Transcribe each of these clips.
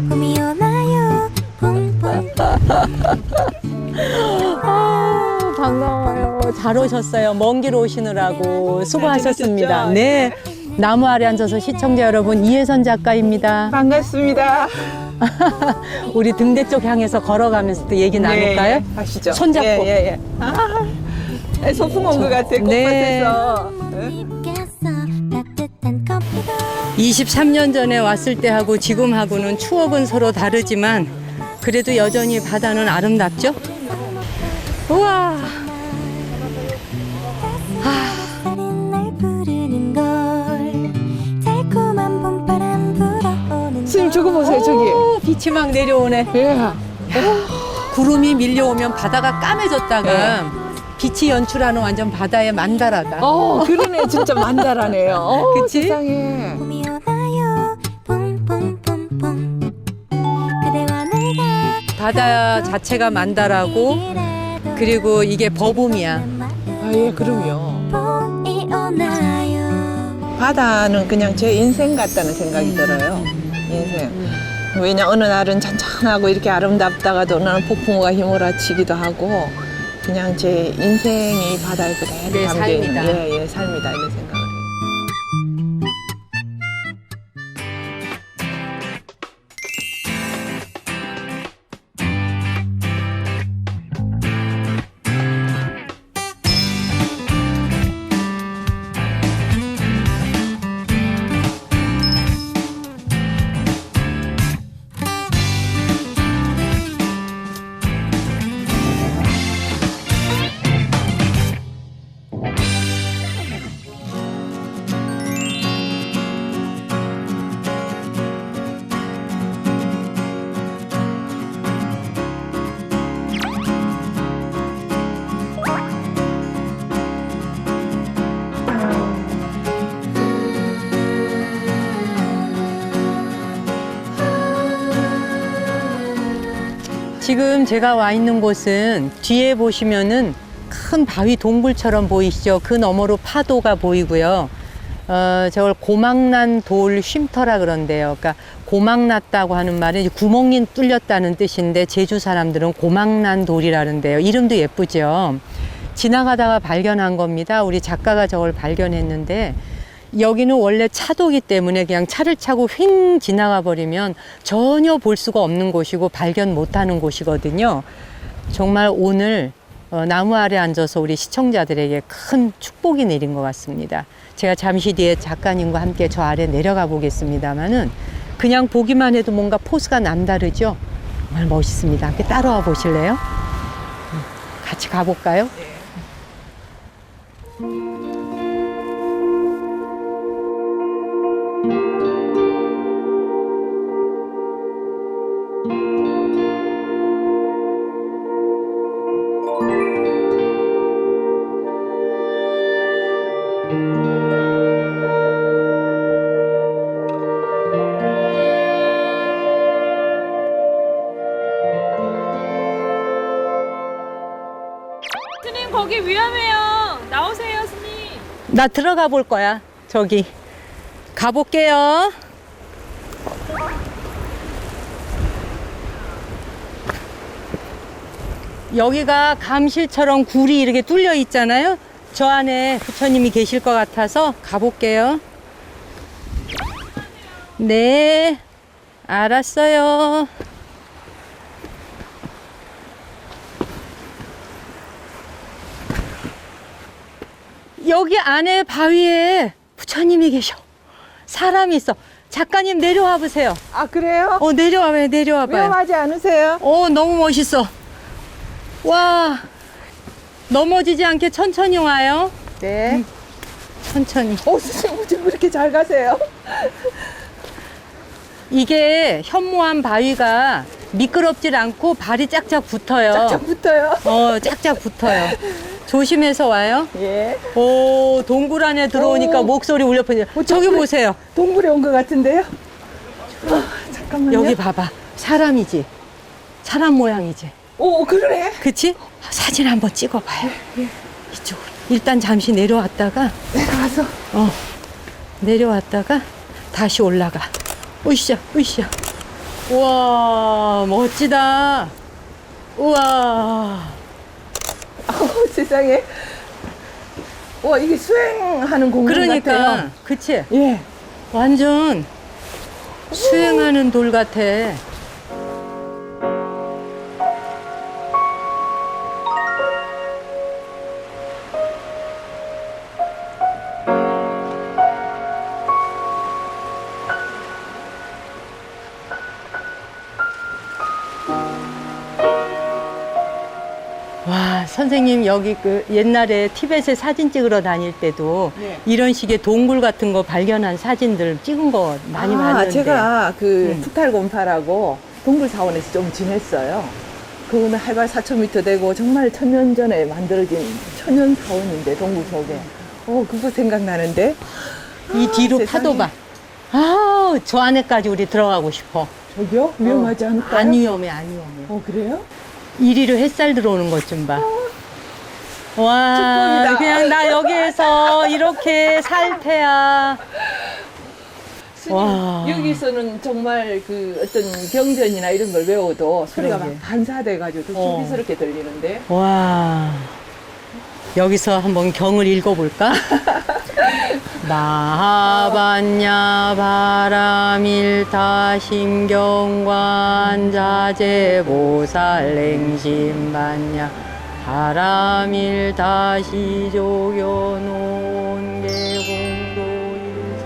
봄이 오나요? 반가워요. 잘 오셨어요. 먼 길 오시느라고 수고하셨습니다. 오셨죠? 네. 나무 아래 앉아서 시청자 여러분, 이혜선 작가입니다. 반갑습니다. 우리 등대 쪽 향해서 걸어가면서 또 얘기 나눌까요? 네, 가시죠. 손잡고. 예. 소풍 온 것 같아. 꽃밭에서. 네. 따뜻한 커피도 23년 전에 왔을 때하고 지금하고는 추억은 서로 다르지만 그래도 여전히 바다는 아름답죠? 우와. 햇살이 날 부르는 걸 달콤한 봄바람 불어오는 선생님 저거 보세요, 저기. 오, 빛이 막 내려오네. 예. 구름이 밀려오면 바다가 까매졌다가 빛이 연출하는 완전 바다의 만다라다. 그러네. 진짜 만다라네요. 그치? 세상에. 봄이 오나요? 봄봄봄봄 그대와 내가 바다 자체가 만다라고 그리고 이게 버봄이야. 아, 예, 그럼요. 봄이 오나요? 바다는 그냥 제 인생 같다는 생각이 들어요. 인생. 왜냐, 어느 날은 잔잔하고 이렇게 아름답다가도 어느 날 폭풍우가 휘몰아치기도 하고 그냥 제 인생이 바다에 그대로 내 담겨있는 삶이다. 예, 삶이다 이런 생각을 해요. 지금 제가 와 있는 곳은 뒤에 보시면은 큰 바위 동굴처럼 보이시죠? 그 너머로 파도가 보이고요. 저걸 고막난 돌 쉼터라 그런데요. 그러니까 고막났다고 하는 말은 이제 구멍이 뚫렸다는 뜻인데 제주 사람들은 고막난 돌이라는데요. 이름도 예쁘죠. 지나가다가 발견한 겁니다. 우리 작가가 저걸 발견했는데 여기는 원래 차도기 때문에 그냥 차를 차고 휙 지나가 버리면 전혀 볼 수가 없는 곳이고 발견 못하는 곳이거든요. 정말 오늘 나무 아래 앉아서 우리 시청자들에게 큰 축복이 내린 것 같습니다. 제가 잠시 뒤에 작가님과 함께 저 아래 내려가 보겠습니다만은 그냥 보기만 해도 뭔가 포스가 남다르죠? 정말 멋있습니다. 함께 따라와 보실래요? 같이 가볼까요? 스님 거기 위험해요. 나오세요, 스님. 나 들어가 볼 거야. 저기 가볼게요. 여기가 감실처럼 굴이 이렇게 뚫려 있잖아요. 저 안에 부처님이 계실 것 같아서 가볼게요. 네, 알았어요. 여기 안에 바위에 부처님이 계셔. 사람이 있어. 작가님 내려와 보세요. 아, 그래요? 내려와봐요, 내려와봐요. 위험하지 않으세요? 너무 멋있어. 와, 넘어지지 않게 천천히 와요. 네. 천천히. 선생님 어쩜 그렇게 잘 가세요? 이게 현무암 바위가 미끄럽질 않고 발이 짝짝 붙어요. 쫙쫙 붙어요. 짝짝 붙어요. 조심해서 와요. 예. 오, 동굴 안에 들어오니까 오. 목소리 울려 퍼져. 저기 동굴에- 보세요. 동굴에 온 것 같은데요? 잠깐만요. 여기 봐봐. 사람이지. 사람 모양이지. 오, 그러네. 그치? 사진 한번 찍어봐요. 이쪽으로. 일단 잠시 내려왔다가 내려가서 내려왔다가 다시 올라가. 으쌰, 으쌰. 우와, 멋지다. 우와. 세상에. 와, 이게 수행하는 공간 그러니까, 같아요. 그치? 예. 완전 수행하는 돌 같아. 와, 선생님 여기 그 옛날에 티벳에 사진 찍으러 다닐 때도 네. 이런 식의 동굴 같은 거 발견한 사진들 찍은 거 많이 봤는데. 제가 그 북탈곰파라고 동굴 사원에서 좀 지냈어요. 그거는 해발 4,000m 되고 정말 천년 전에 만들어진 천연 사원인데 동굴 속에. 그거 생각나는데. 이 뒤로 세상에. 파도 봐. 아, 저 안에까지 우리 들어가고 싶어. 저기요? 위험하지 않을까요? 안 위험해, 안 위험해. 그래요? 이리로 햇살 들어오는 것 좀 봐. 와, 축복이다. 그냥 나 여기에서 이렇게 살 테야. 스님, 와. 여기서는 정말 그 어떤 경전이나 이런 걸 외워도 소리가 그러게. 막 반사돼가지고 더 신비스럽게 들리는데. 와, 여기서 한번 경을 읽어볼까? 마하반야 바라밀타 심경관 자제보살 행심반야 바라밀타 시조견 온계공도 일세.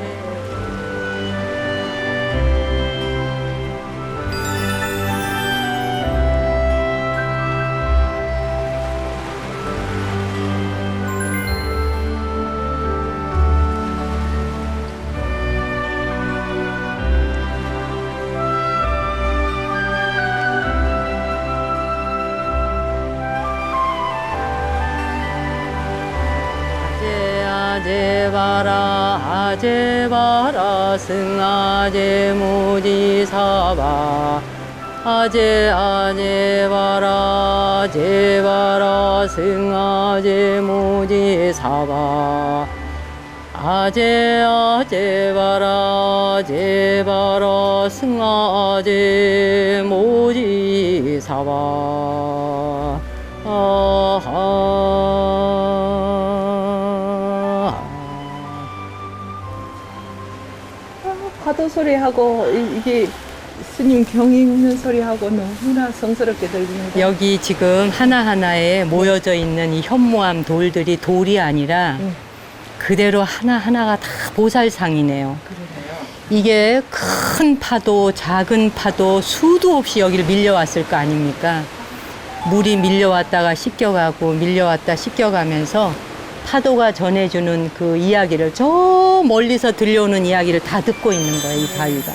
아제바라 승아제 무지사바 아제바라 제바라 승아제 무지사바 아제바라 제바라 승아제 무지사바 파도 소리하고 이게 스님 경 읽는 소리하고 너무나 성스럽게 들립니다. 여기 지금 하나하나에 모여져 있는 이 현모암 돌들이 돌이 아니라 그대로 하나하나가 다 보살상이네요. 이게 큰 파도, 작은 파도 수도 없이 여기를 밀려왔을 거 아닙니까? 물이 밀려왔다가 씻겨가고 밀려왔다 씻겨가면서 파도가 전해주는 그 이야기를 저 멀리서 들려오는 이야기를 다 듣고 있는 거예요, 이 바위가.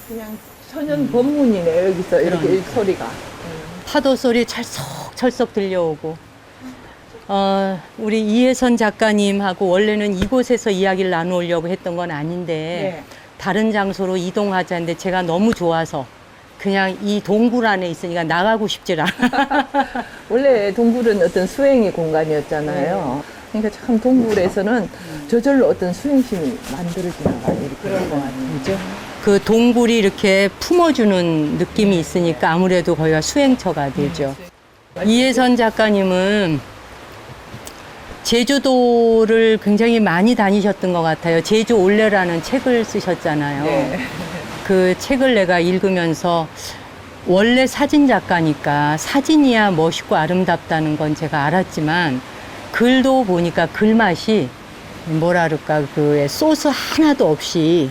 그냥 천연 법문이네요, 여기서 이렇게 그러니까. 소리가. 파도 소리 철썩철썩 들려오고. 우리 이혜선 작가님하고 원래는 이곳에서 이야기를 나누려고 했던 건 아닌데 네. 다른 장소로 이동하자는데 제가 너무 좋아서 그냥 이 동굴 안에 있으니까 나가고 싶질 않아. 원래 동굴은 어떤 수행의 공간이었잖아요. 그러니까 참 동굴에서는 저절로 어떤 수행심이 만들어지나가 이렇게 그런 것 같아요. 그죠? 그 동굴이 이렇게 품어주는 느낌이 있으니까 아무래도 거기가 수행처가 되죠. 이혜선 작가님은 제주도를 굉장히 많이 다니셨던 것 같아요. 제주 올레라는 책을 쓰셨잖아요. 네. 그 책을 내가 읽으면서 원래 사진 작가니까 사진이야 멋있고 아름답다는 건 제가 알았지만 글도 보니까 글맛이 뭐라 그럴까 그 소스 하나도 없이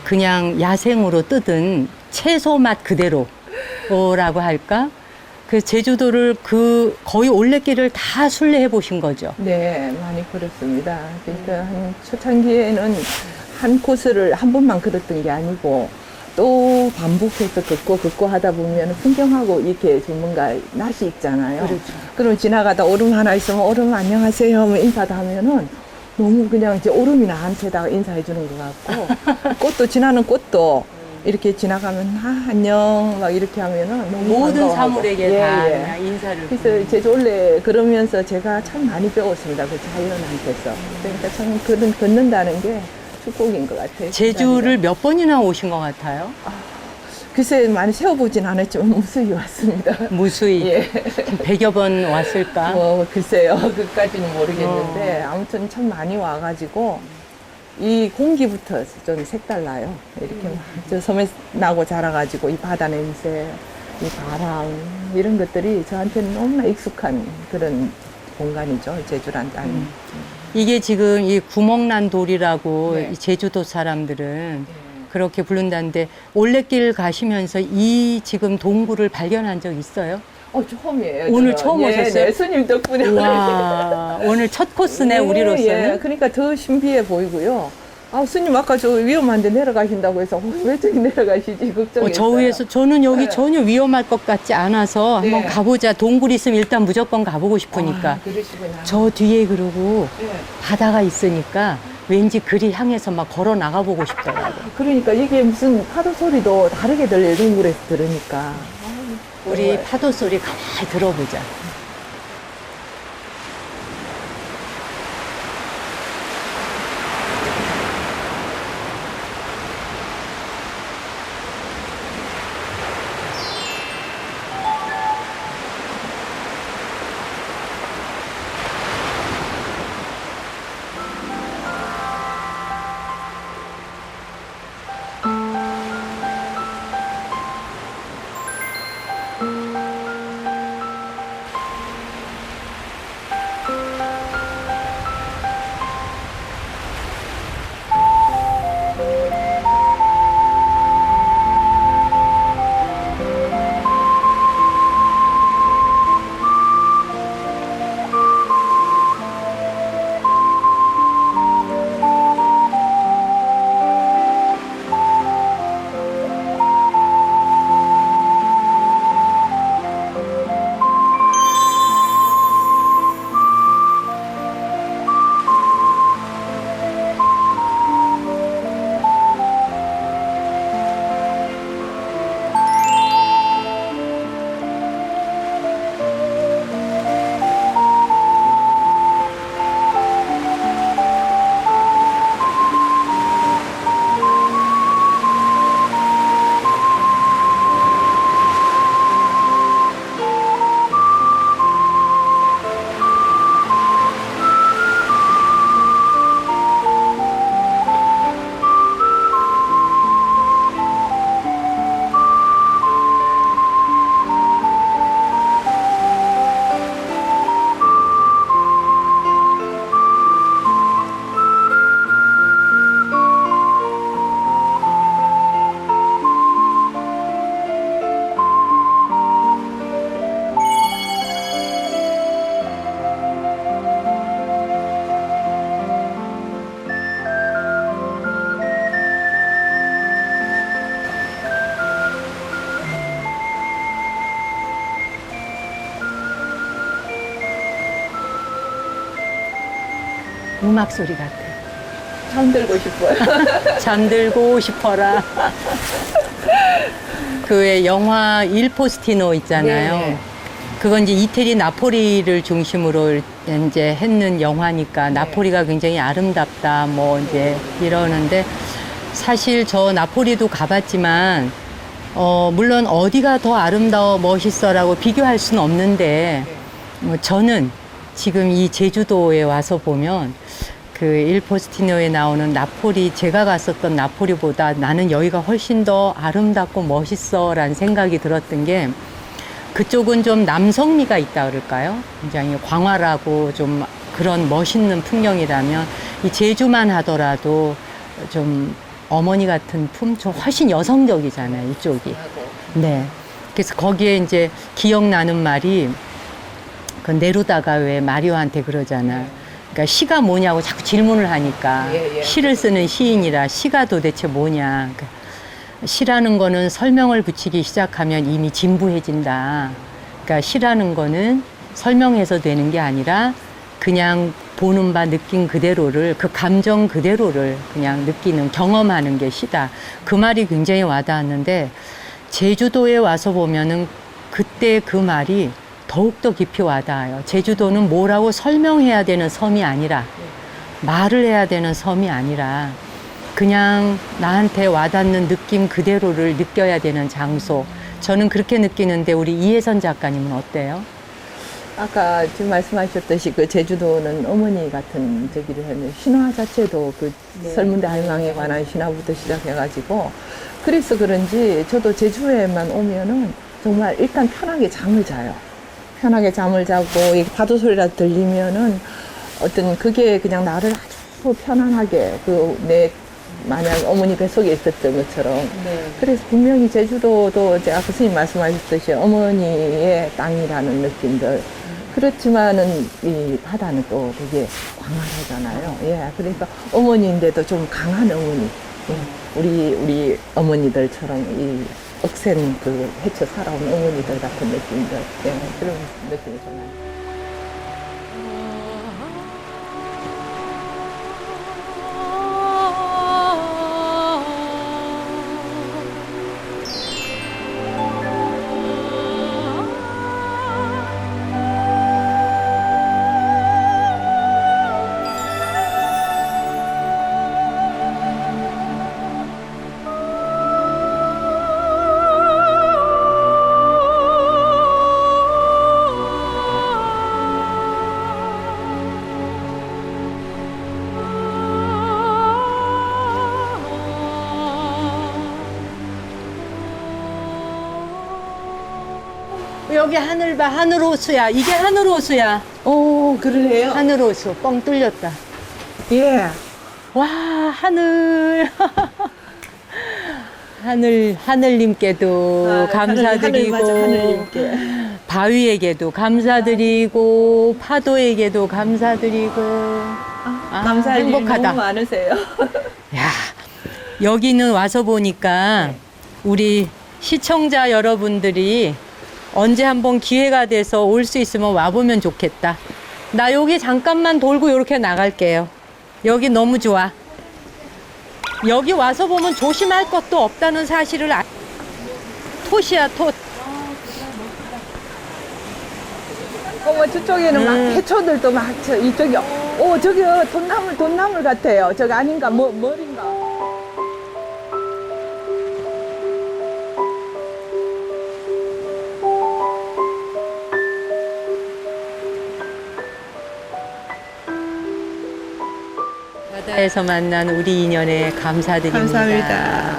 그냥 야생으로 뜯은 채소 맛 그대로라고 할까? 그 제주도를 그 거의 올레길을 다 순례해 보신 거죠. 네, 많이 걸었습니다. 그러니까 한 초창기에는 한 코스를 한 번만 걸었던 게 아니고 또 반복해서 걷고 하다 보면 풍경하고 이렇게 전문가 낯이 있잖아요. 그렇죠. 그럼 지나가다 오름 하나 있으면 오름 안녕하세요 하면 인사도 하면은 너무 그냥 이제 오름이 나한테다가 인사해 주는 것 같고 꽃도 지나는 꽃도 이렇게 지나가면 안녕 막 이렇게 하면은 너무 모든 반가워하고. 사물에게 다 예. 그냥 인사를. 그래서 제주 원래 걸으면서 제가 참 많이 배웠습니다. 그 자연한테서. 그러니까 참 걷는다는 게 축복인 것 같아요. 제주를 몇 번이나 오신 것 같아요? 글쎄 많이 세워보진 않았지만 무수히 왔습니다. 무수히 예. 100여 번 왔을까? 뭐 글쎄요. 그까지는 모르겠는데 아무튼 참 많이 와가지고 이 공기부터 좀 색달라요. 이렇게 막 저 섬에 나고 자라가지고 이 바다 냄새, 이 바람 이런 것들이 저한테는 너무나 익숙한 그런 공간이죠. 제주란 땅이. 이게 지금 이 구멍난 돌이라고 네. 이 제주도 사람들은 그렇게 부른다는데 올레길 가시면서 이 지금 동굴을 발견한 적 있어요? 처음이에요. 오늘 저는. 처음 예, 오셨어요? 네, 스님 덕분에. 와, 오늘 첫 코스네, 예, 우리로서는. 예. 그러니까 더 신비해 보이고요. 스님 아까 저 위험한데 내려가신다고 해서 왜 저기 내려가시지 걱정했어요. 저 위에서 저는 여기 네. 전혀 위험할 것 같지 않아서 네. 한번 가보자. 동굴 있으면 일단 무조건 가보고 싶으니까. 그러시구나. 저 뒤에 그러고 예. 바다가 있으니까 왠지 그리 향해서 막 걸어 나가보고 싶더라고요. 그러니까 이게 무슨 파도 소리도 다르게 들려요. 동굴에서 들으니까. 우리 파도 소리 가만히 들어보자. 음악 소리 같아. 잠들고 싶어요. 잠들고 싶어라. 그 왜 영화 일 포스티노 있잖아요. 네. 그건 이제 이태리 나폴리를 중심으로 이제 했는 영화니까 나폴리가 굉장히 아름답다 뭐 이제 이러는데 사실 저 나폴리도 가봤지만 물론 어디가 더 아름다워 멋있어라고 비교할 수는 없는데 저는 지금 이 제주도에 와서 보면 그 일 포스티노에 나오는 나폴리, 제가 갔었던 나폴리보다 나는 여기가 훨씬 더 아름답고 멋있어라는 생각이 들었던 게 그쪽은 좀 남성미가 있다 그럴까요? 굉장히 광활하고 좀 그런 멋있는 풍경이라면 이 제주만 하더라도 좀 어머니 같은 품, 좀 훨씬 여성적이잖아요, 이쪽이. 네. 그래서 거기에 이제 기억나는 말이 그 네루다가 왜 마리오한테 그러잖아. 그러니까 시가 뭐냐고 자꾸 질문을 하니까 시를 쓰는 시인이라 시가 도대체 뭐냐. 그러니까 시라는 거는 설명을 붙이기 시작하면 이미 진부해진다. 그러니까 시라는 거는 설명해서 되는 게 아니라 그냥 보는 바 느낀 그대로를, 그 감정 그대로를 그냥 느끼는, 경험하는 게 시다. 그 말이 굉장히 와닿았는데, 제주도에 와서 보면은 그때 그 말이 더욱더 깊이 와닿아요. 제주도는 뭐라고 설명해야 되는 섬이 아니라, 말을 해야 되는 섬이 아니라, 그냥 나한테 와닿는 느낌 그대로를 느껴야 되는 장소. 저는 그렇게 느끼는데 우리 이혜선 작가님은 어때요? 아까 지금 말씀하셨듯이 그 제주도는 어머니 같은 저기를 했는데 신화 자체도 그 설문대 할망에 관한 신화부터 시작해가지고 그래서 그런지 저도 제주에만 오면은 정말 일단 편하게 잠을 자요. 편하게 잠을 자고 이 파도 소리라도 들리면은 어떤 그게 그냥 나를 아주 편안하게 내 만약 어머니 뱃속에 있었던 것처럼 그래서 분명히 제주도도 이제 아까 스님 말씀하셨듯이 어머니의 땅이라는 느낌들 그렇지만은 이 바다는 또 되게 광활하잖아요. 예, 그러니까 어머니인데도 좀 강한 어머니. 예, 우리 어머니들처럼 이 억센 그 헤쳐 살아온 어머니들 같은 느낌들. 예, 그런 느낌이 좋아요. 여기 하늘 봐, 하늘 호수야. 이게 하늘 호수야. 오, 그러네요. 하늘 호수, 뻥 뚫렸다. 예. 와, 하늘. 하늘님께도 감사드리고, 하늘님께. 바위에게도 감사드리고, 파도에게도 감사드리고. 감사할 일이 행복하다. 너무 많으세요. 야, 여기는 와서 보니까 우리 시청자 여러분들이 언제 한번 기회가 돼서 올 수 있으면 와보면 좋겠다. 나 여기 잠깐만 돌고 이렇게 나갈게요. 여기 너무 좋아. 여기 와서 보면 조심할 것도 없다는 사실을 톳이야, 톳. 어머, 저쪽에는 막 해초들도 막, 이쪽에, 저기요, 돈나물 같아요. 저기 아닌가, 머리인가. 바다에서 만난 우리 인연에 감사드립니다. 감사합니다.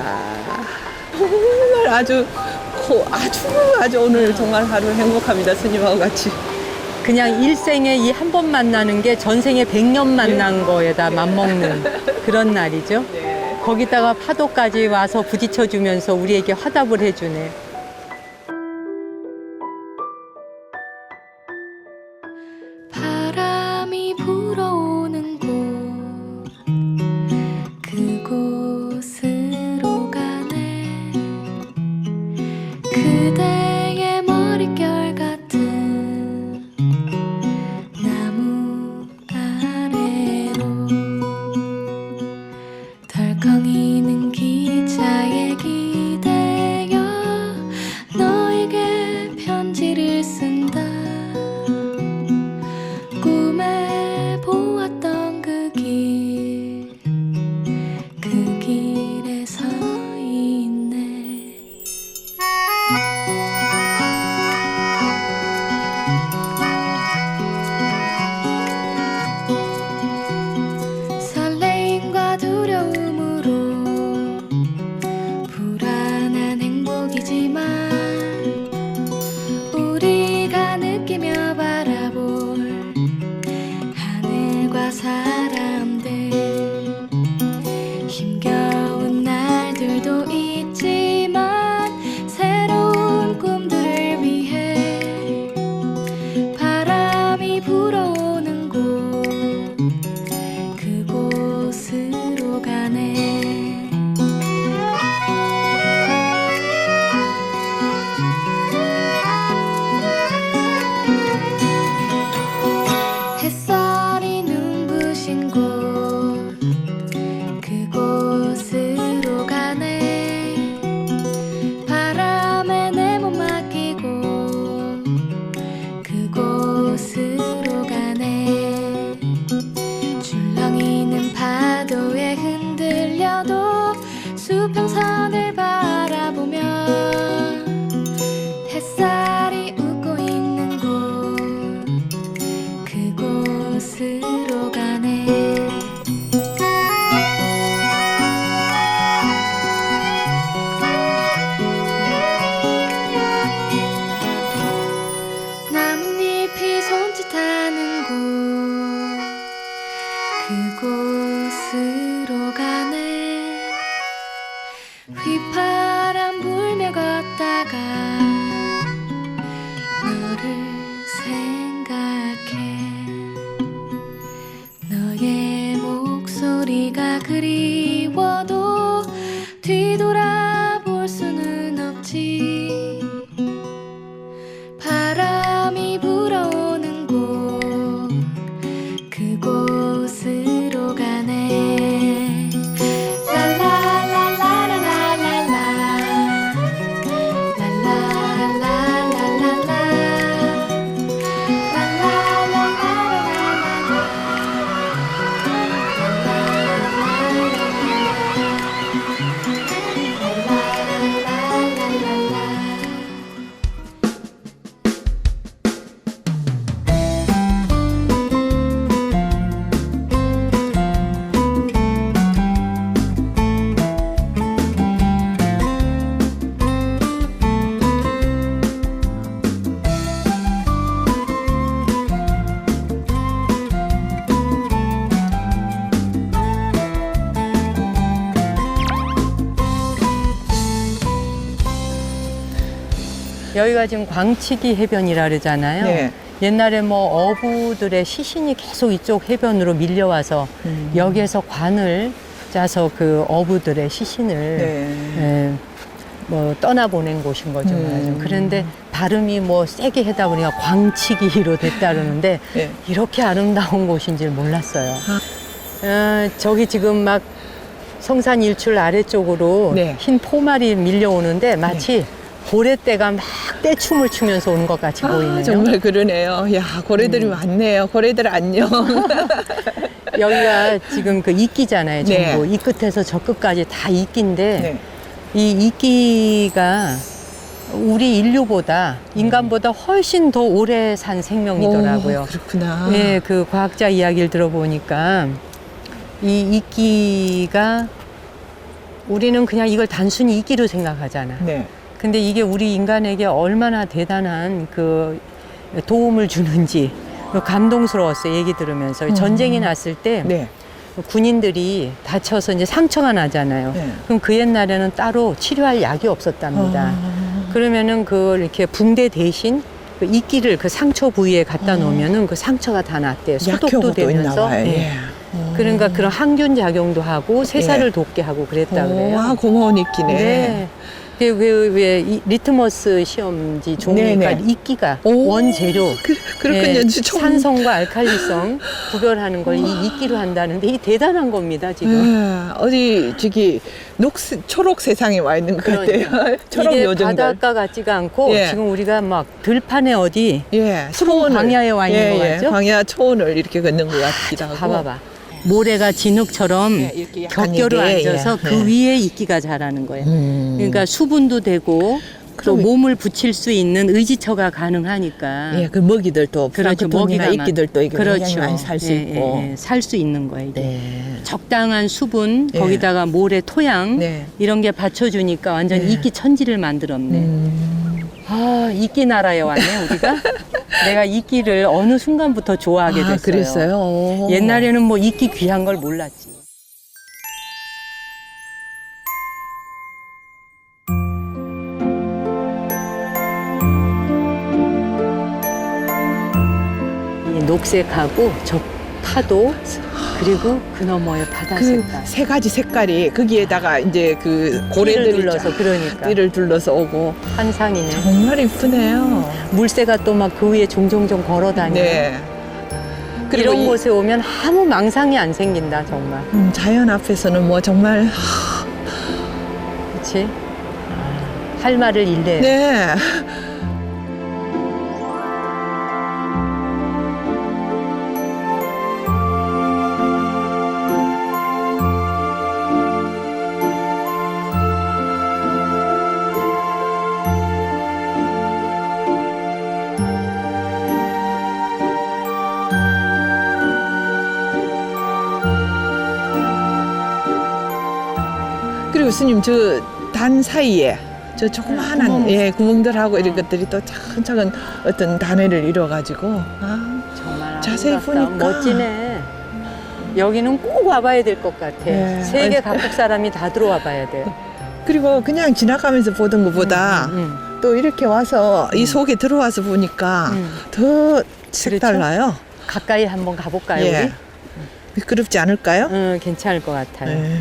정말 아주 오늘 정말 하루 행복합니다. 스님하고 같이. 그냥 일생에 이 한 번 만나는 게 전생에 100년 만난 거에다 맞먹는 그런 날이죠. 거기다가 파도까지 와서 부딪혀주면서 우리에게 화답을 해주네. 바람이 불어오는 곳 그곳으로 가네 그대의 머릿결 같은 나무 아래로 덜컹이는 기차에 기대어 너에게 편지를 쓴다 꿈에 보았던 그 길에 서 있네 설레임과 두려움으로 불안한 행복이지만 우리가 느끼며 바라볼 하늘과 사람들 힘겨운 날들도 있지만 새로운 꿈들을 위해 바람이 불어오는 곳 그곳으로 가네 햇살이 눈 있는 곳 그곳으로 가네. 바람에 내 몸 맡기고 그곳으로 가네. 줄렁이는 파도에 흔들려도 수평선을 바라보며 햇살이 웃고 있는 곳 그곳으로 가네. 나뭇잎이 손짓하는 곳 그곳으로 가네. 휘파람 불며 걷다가 너를 생각해. 너의 목소리가 그리워도 뒤돌아볼 수는 없지. 바람이 불어오는 곳 그곳으로 가네. 여기가 지금 광치기 해변이라 그러잖아요. 네. 옛날에 뭐 어부들의 시신이 계속 이쪽 해변으로 밀려와서 여기에서 관을 짜서 그 어부들의 시신을 네. 예, 뭐 떠나보낸 곳인 거죠. 말하자면. 그런데 발음이 뭐 세게 하다 보니까 광치기로 됐다 그러는데 네. 이렇게 아름다운 곳인 줄 몰랐어요. 저기 지금 막 성산 일출 아래쪽으로 네. 흰 포말이 밀려오는데 마치 고래떼가 막 떼춤을 추면서 오는 것 같이 보이네요. 정말 그러네요. 야, 고래들이 많네요. 고래들 안녕. 여기가 지금 그 이끼잖아요. 네. 전부 이 끝에서 저 끝까지 다 이끼인데 네. 이 이끼가 우리 인류보다 인간보다 훨씬 더 오래 산 생명이더라고요. 오, 그렇구나. 네, 그 과학자 이야기를 들어보니까 이 이끼가 우리는 그냥 이걸 단순히 이끼로 생각하잖아. 네. 근데 이게 우리 인간에게 얼마나 대단한 그 도움을 주는지 감동스러웠어요. 얘기 들으면서. 전쟁이 났을 때 네. 군인들이 다쳐서 이제 상처가 나잖아요. 네. 그럼 그 옛날에는 따로 치료할 약이 없었답니다. 그러면은 그걸 이렇게 붕대 대신 그 이끼를 그 상처 부위에 갖다 놓으면은 그 상처가 다 낫대요. 소독도 약효도 있나 되면서. 봐요. 네. 예. 그러니까 그런 항균 작용도 하고 세살을 예. 돋게 하고 그랬다 그래요. 아, 고마운 이끼네. 네. 왜 리트머스 시험지 종이니까 네네. 이끼가 오, 원재료 그렇군요. 처음. 산성과 알칼리성 구별하는 걸 이 이끼로 한다는데 이 대단한 겁니다 지금. 어디 저기 초록 세상에 와 있는 것 같아요. 초록 이게 요정들. 바닷가 같지가 않고 예. 지금 우리가 막 들판에 어디 예, 푸른 광야에 와 있는 것 같죠? 광야 초원을 이렇게 걷는 것 같기도 하고. 봐봐봐. 모래가 진흙처럼 예, 이렇게 약간 겹겨로 이게, 앉아서 예. 그 위에 이끼가 자라는 거예요. 그러니까 수분도 되고 또 그럼- 몸을 붙일 수 있는 의지처가 가능하니까. 예, 그 먹이들도 그렇죠. 플랑크톤이나 먹이가 이끼들도 이게 그렇죠. 굉장히 많이 살 수 있고. 살 수 있는 거예요. 이게. 네. 적당한 수분, 예. 거기다가 모래, 토양 네. 이런 게 받쳐주니까 완전 네. 이끼 천지를 만들었네. 아, 이끼 나라에 왔네 우리가. 내가 이끼를 어느 순간부터 좋아하게 됐어요. 그랬어요. 오. 옛날에는 뭐 이끼 귀한 걸 몰랐지. 이 녹색하고 저 파도 그리고 그 너머의 바다 그 색깔. 세 가지 색깔이 거기에다가 이제 그 고래들이 띠를 둘러서 그러니까 띠를 둘러서 오고 환상이네. 정말 이쁘네요. 물새가 또 막 그 위에 종종종 걸어 다녀. 네. 그리고 이런 곳에 오면 아무 망상이 안 생긴다 정말. 자연 앞에서는 뭐 정말 그렇지? 할 말을 잃네. 네. 그리고 스님 저 단 사이에 저 조그마한 구멍. 예, 구멍들하고 이런 것들이 또 차근차근 어떤 단해를 이뤄가지고 정말 자세히 아름답다. 보니까. 멋지네. 여기는 꼭 와봐야 될 것 같아. 네. 세계 각국 사람이 다 들어와 봐야 돼. 그리고 그냥 지나가면서 보던 것보다 또 이렇게 와서 이 속에 들어와서 보니까 더 색달라요. 가까이 한번 가볼까요, 예. 우리? 미끄럽지 않을까요? 괜찮을 것 같아요. 네.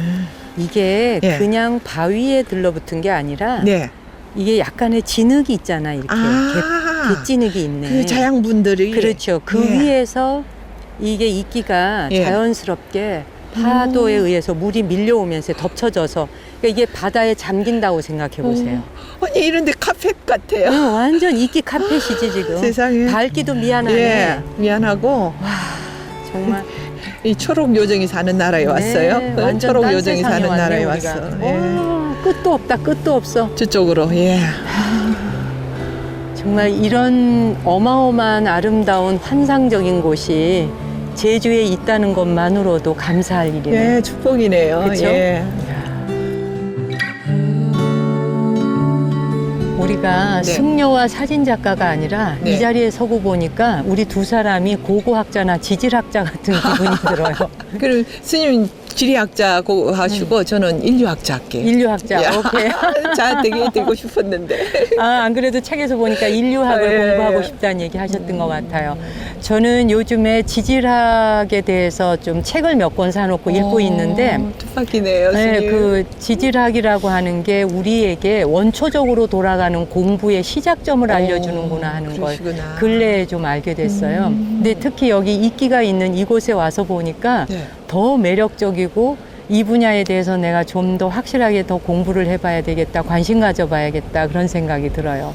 이게 예. 그냥 바위에 들러붙은 게 아니라 네. 이게 약간의 진흙이 있잖아, 이렇게. 갯진흙이 있네. 그 자양분들이 그렇죠. 그 예. 위에서 이게 이끼가 예. 자연스럽게 파도에 의해서 물이 밀려오면서 덮쳐져서 그러니까 이게 바다에 잠긴다고 생각해 보세요. 아니 이런데 카펫 같아요. 완전 이끼 카펫이지 지금. 세상에. 밟기도 미안하네. 예, 미안하고 정말. 이 초록 요정이 사는 나라에 왔어요. 네, 완전 초록 딴 요정이 세상에 사는 왔네, 나라에 우리가. 왔어. 예. 끝도 없다, 끝도 없어. 저쪽으로 예. 정말 이런 어마어마한 아름다운 환상적인 곳이 제주에 있다는 것만으로도 감사할 일이네. 예, 축복이네요. 그쵸? 예. 우리가 네. 승려와 사진작가가 아니라 네. 이 자리에 서고 보니까 우리 두 사람이 고고학자나 지질학자 같은 기분이 들어요. 그리고 스님 지리학자고 하시고 저는 인류학자 할게요. 인류학자, 야. 오케이. 자, 되게 되고 싶었는데. 안 그래도 책에서 보니까 인류학을 예. 공부하고 싶다는 얘기 하셨던 것 같아요. 저는 요즘에 지질학에 대해서 좀 책을 몇 권 사놓고 읽고 있는데 뜻밖이네요, 네, 스님. 그 지질학이라고 하는 게 우리에게 원초적으로 돌아가는 공부의 시작점을 알려주는구나 하는 걸 그러시구나. 근래에 좀 알게 됐어요. 근데 특히 여기 이끼가 있는 이곳에 와서 보니까 네. 더 매력적이고 이 분야에 대해서 내가 좀 더 확실하게 더 공부를 해봐야 되겠다, 관심 가져봐야겠다 그런 생각이 들어요.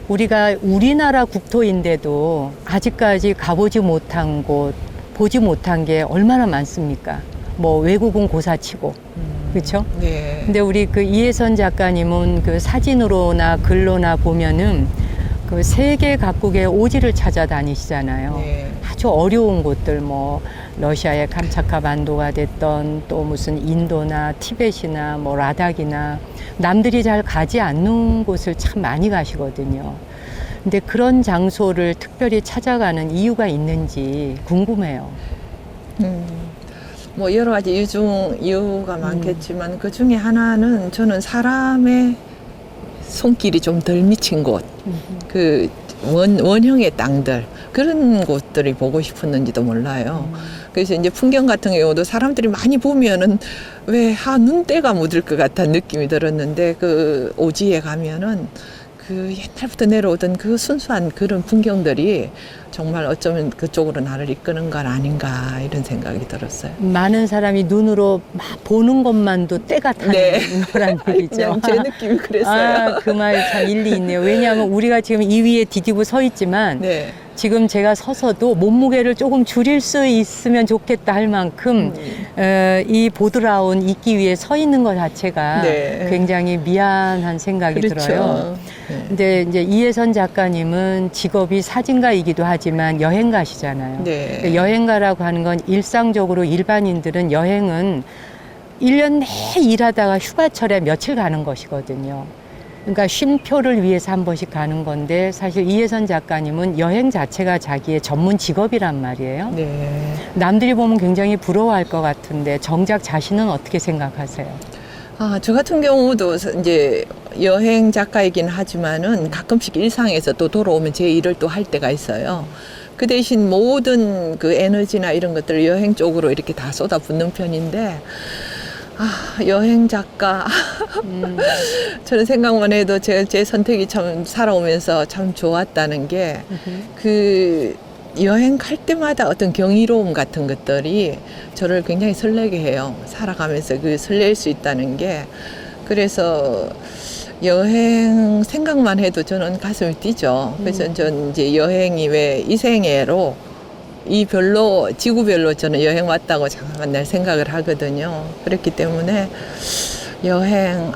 우리가 우리나라 국토인데도 아직까지 가보지 못한 곳, 보지 못한 게 얼마나 많습니까? 뭐 외국은 고사치고, 그렇죠? 네. 근데 우리 그 이혜선 작가님은 그 사진으로나 글로나 보면은 그 세계 각국의 오지를 찾아다니시잖아요. 네. 아주 어려운 곳들 뭐 러시아의 캄차카 반도가 됐던 또 무슨 인도나 티벳이나 뭐 라닥이나 남들이 잘 가지 않는 곳을 참 많이 가시거든요. 근데 그런 장소를 특별히 찾아가는 이유가 있는지 궁금해요. 뭐 여러 가지 이유가 많겠지만 그 중에 하나는 저는 사람의 손길이 좀 덜 미친 곳, 그 원형의 땅들 그런 곳들이 보고 싶었는지도 몰라요. 그래서 이제 풍경 같은 경우도 사람들이 많이 보면은 왜 눈때가 묻을 것 같은 느낌이 들었는데 그 오지에 가면은 그 옛날부터 내려오던 그 순수한 그런 풍경들이 정말 어쩌면 그쪽으로 나를 이끄는 건 아닌가 이런 생각이 들었어요. 많은 사람이 눈으로 막 보는 것만도 때가 타는 네. 거란 얘기죠. 그냥 제 느낌이 그랬어요. 그 말 참 일리 있네요. 왜냐하면 우리가 지금 이 위에 디디고 서 있지만 네. 지금 제가 서서도 몸무게를 조금 줄일 수 있으면 좋겠다 할 만큼 이 보드라운 이끼 위에 서 있는 것 자체가 네. 굉장히 미안한 생각이 그렇죠. 들어요. 네. 근데 이제 이혜선 작가님은 직업이 사진가이기도 하지만 여행가시잖아요. 네. 여행가라고 하는 건 일상적으로 일반인들은 여행은 1년 내내 일하다가 휴가철에 며칠 가는 것이거든요. 그러니까 쉼표를 위해서 한 번씩 가는 건데 사실 이혜선 작가님은 여행 자체가 자기의 전문 직업이란 말이에요. 네. 남들이 보면 굉장히 부러워할 것 같은데 정작 자신은 어떻게 생각하세요? 저 같은 경우도 이제 여행 작가이긴 하지만은 가끔씩 일상에서 또 돌아오면 제 일을 또 할 때가 있어요. 그 대신 모든 그 에너지나 이런 것들을 여행 쪽으로 이렇게 다 쏟아붓는 편인데, 여행 작가. 저는 생각만 해도 제 선택이 참 살아오면서 참 좋았다는 게, 여행 갈 때마다 어떤 경이로움 같은 것들이 저를 굉장히 설레게 해요. 살아가면서 그 설렐 수 있다는 게. 그래서 여행 생각만 해도 저는 가슴이 뛰죠. 그래서 전 이제 여행이 왜 이 생애로 이 별로 지구별로 저는 여행 왔다고 잠깐 날 생각을 하거든요. 그렇기 때문에 여행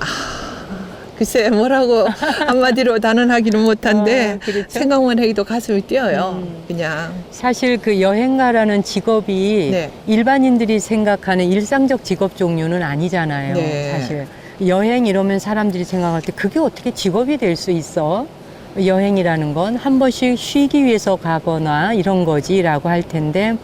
글쎄 뭐라고 한마디로 단언하기는 못한데 그렇죠? 생각만 해도 가슴이 뛰어요. 그냥 사실 그 여행가라는 직업이 네. 일반인들이 생각하는 일상적 직업 종류는 아니잖아요. 네. 사실 여행 이러면 사람들이 생각할 때 그게 어떻게 직업이 될 수 있어? 여행이라는 건 한 번씩 쉬기 위해서 가거나 이런 거지라고 할 텐데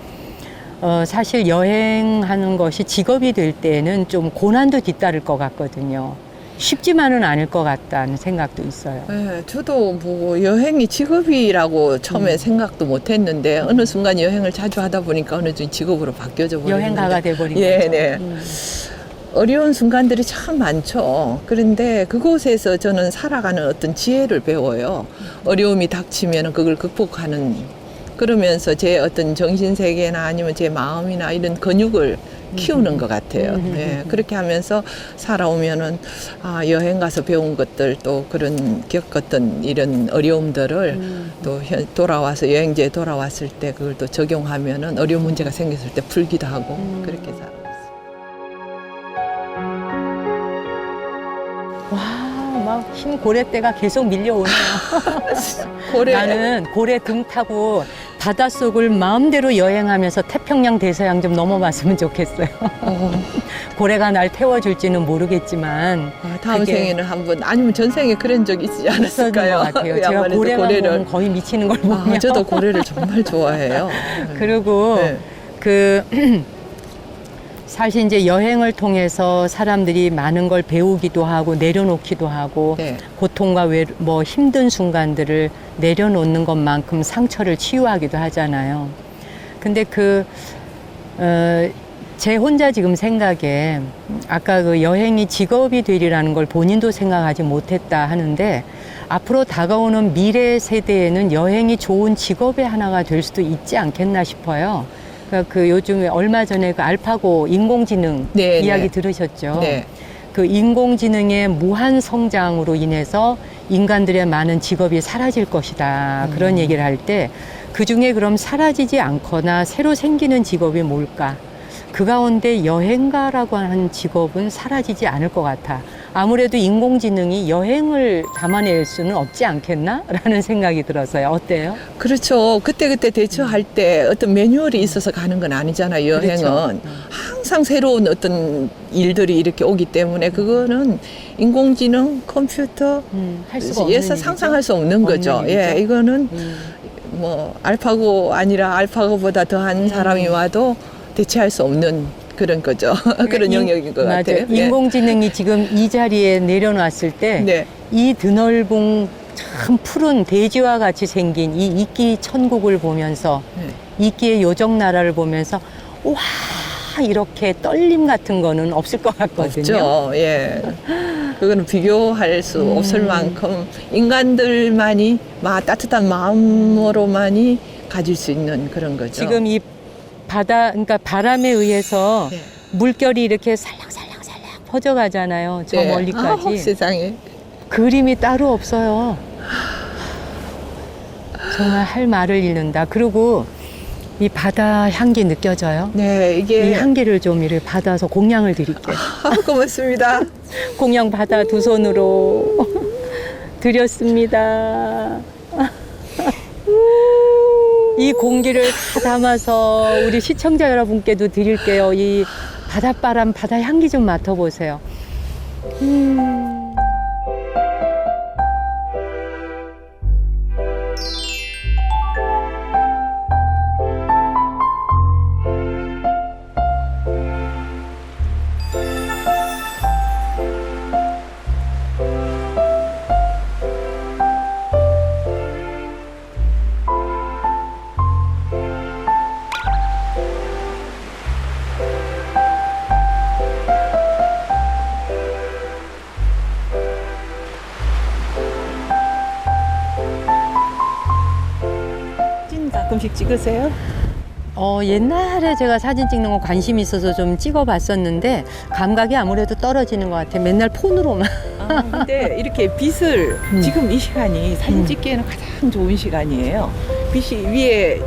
사실 여행하는 것이 직업이 될 때는 좀 고난도 뒤따를 것 같거든요. 쉽지만은 않을 것 같다는 생각도 있어요. 네, 저도 뭐 여행이 직업이라고 처음에 생각도 못했는데 어느 순간 여행을 자주 하다 보니까 어느 중 직업으로 바뀌어져 버렸는데 여행가가 돼버린 예, 거죠. 네. 어려운 순간들이 참 많죠. 그런데 그곳에서 저는 살아가는 어떤 지혜를 배워요. 어려움이 닥치면 그걸 극복하는, 그러면서 제 어떤 정신세계나 아니면 제 마음이나 이런 근육을 키우는 것 같아요. 예, 그렇게 하면서 살아오면은 여행 가서 배운 것들 또 그런 겪었던 이런 어려움들을 또 돌아와서 여행지에 돌아왔을 때 그걸 또 적용하면은 어려운 문제가 생겼을 때 풀기도 하고 그렇게 살아요. 와, 막 흰 고래떼가 계속 밀려오네요. 나는 고래 등 타고 바닷속을 마음대로 여행하면서 태평양 대서양 좀 넘어봤으면 좋겠어요. 고래가 날 태워줄지는 모르겠지만 다음 그게 생에는 한번 아니면 전생에 그런 적 있지 있었던 않았을까요? 것 같아요. 제가 아무래도 고래만 보면 거의 미치는 걸 보면. 저도 고래를 정말 좋아해요. 그리고 네. 그 사실 이제 여행을 통해서 사람들이 많은 걸 배우기도 하고 내려놓기도 하고 네. 고통과 뭐 힘든 순간들을 내려놓는 것만큼 상처를 치유하기도 하잖아요. 근데 제 혼자 지금 생각에 아까 그 여행이 직업이 되리라는 걸 본인도 생각하지 못했다 하는데 앞으로 다가오는 미래 세대에는 여행이 좋은 직업의 하나가 될 수도 있지 않겠나 싶어요. 그러니까 그 요즘에 얼마 전에 그 알파고 인공지능 네, 이야기 네. 들으셨죠? 네. 그 인공지능의 무한 성장으로 인해서 인간들의 많은 직업이 사라질 것이다. 그런 얘기를 할 때 그중에 그럼 사라지지 않거나 새로 생기는 직업이 뭘까? 그 가운데 여행가라고 하는 직업은 사라지지 않을 것 같아. 아무래도 인공지능이 여행을 담아낼 수는 없지 않겠나? 라는 생각이 들어서요. 어때요? 그렇죠. 그때그때 대처할 때 어떤 매뉴얼이 있어서 가는 건 아니잖아요. 여행은 그렇죠. 항상 새로운 어떤 일들이 이렇게 오기 때문에 그거는 인공지능, 컴퓨터 할 수가 없는 에서 일이죠. 상상할 수 없는 거죠. 일이죠. 예, 이거는 뭐 알파고 아니라 알파고보다 더한 사람이 와도 대체할 수 없는 그런 거죠. 그런 영역인 것 맞아요. 같아요. 예. 인공지능이 지금 이 자리에 내려놨을 때 네. 이 드넓은 참 푸른 대지와 같이 생긴 이 이끼 천국을 보면서 네. 이끼의 요정 나라를 보면서 와 이렇게 떨림 같은 거는 없을 것 같거든요. 없죠. 예. 그거는 비교할 수 없을 만큼 인간들만이 따뜻한 마음으로만이 가질 수 있는 그런 거죠. 지금 이 바다, 그러니까 바람에 의해서 네. 물결이 이렇게 살랑살랑살랑 퍼져가잖아요. 저 네. 멀리까지. 세상에. 그림이 따로 없어요. 정말 할 말을 잃는다. 그리고 이 바다 향기 느껴져요? 네, 이 이게 향기를 좀 이렇게 받아서 공양을 드릴게요. 고맙습니다. 공양 바다 두 손으로 드렸습니다. 이 공기를 다 담아서 우리 시청자 여러분께도 드릴게요. 이 바닷바람, 바다 향기 좀 맡아보세요. 찍으세요? 옛날에 제가 사진 찍는 거 관심 있어서 좀 찍어봤었는데 감각이 아무래도 떨어지는 것 같아요. 맨날 폰으로만. 근데 이렇게 빛을 지금 이 시간이 사진 찍기에는 가장 좋은 시간이에요. 빛이 위에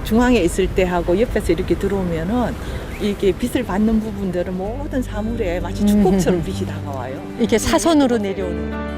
중앙에 있을 때 하고 옆에서 이렇게 들어오면은 이렇게 빛을 받는 부분들은 모든 사물에 마치 축복처럼 빛이 다가와요. 이렇게 사선으로 내려오는.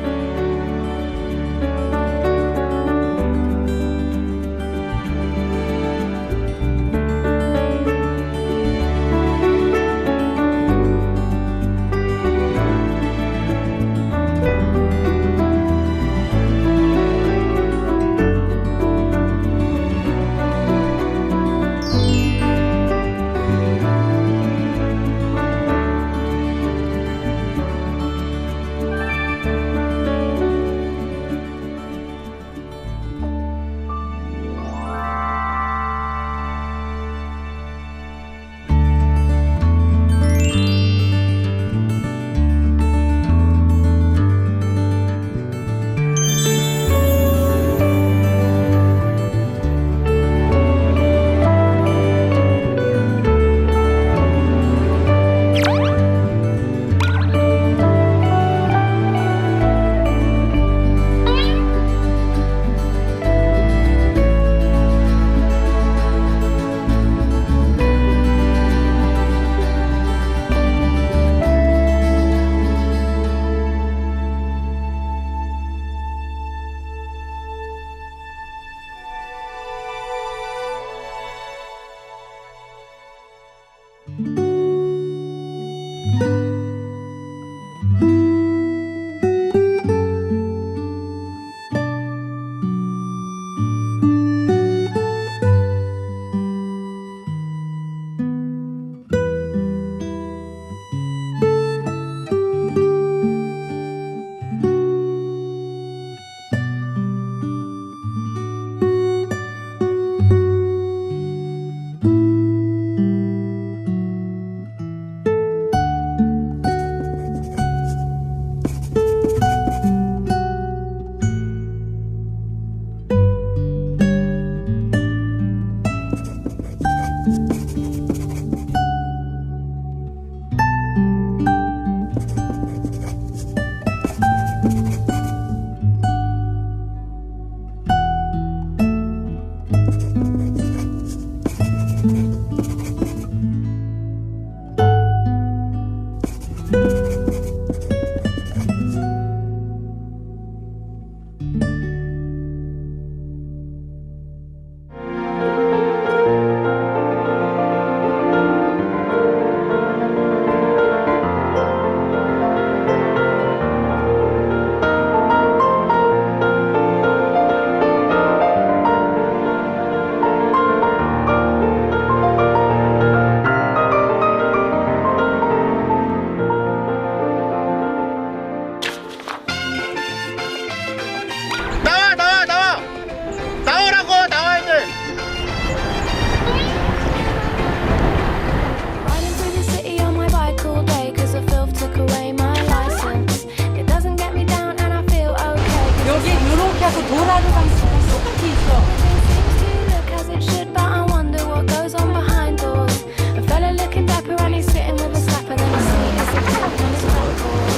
Riding through the city on my bike all day 'cause the filth took away my license. It doesn't get me down and I feel okay. 여기 이렇게 하고 돌아도 방식이 똑같이 있어. Everything seems to look as it should, but I wonder what goes on behind doors. A fella looking dapper and he's sitting with a slap and then I see it's a cat on his backboard.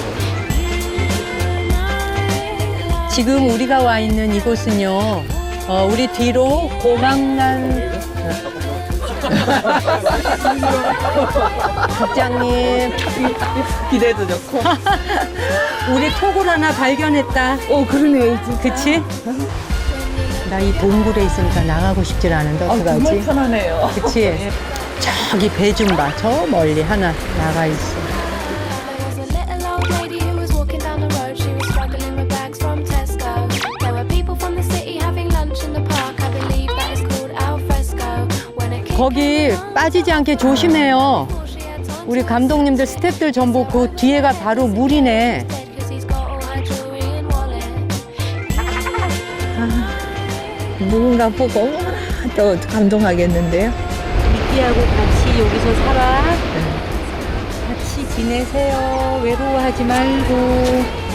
지금 우리가 와 있는 이곳은요, 우리 뒤로 고강난 국장님, 기대도 좋고. 우리 톡을 하나 발견했다. 그러네. 그치? 나 이 동굴에 있으니까 나가고 싶질 않은데 정말 어떡하지? 편하네요. 그치? 저기 배 좀 봐. 저 멀리 하나 나가 있어. There was a little old lady who was walking down the road. She was struggling with bags from Tesco. There were people from the city having lunch in the park. I believe that is called al fresco. When a kid 거기 빠지지 않게 조심해요. 우리 감독님들, 스태프들 전부 그 뒤에가 바로 물이네. Cause he's got all her jewelry and wallet. 누군가 보고 어머나 또 감동하겠는데요. 미끼하고 같이 여기서 살아. 같이 지내세요. 외로워하지 말고.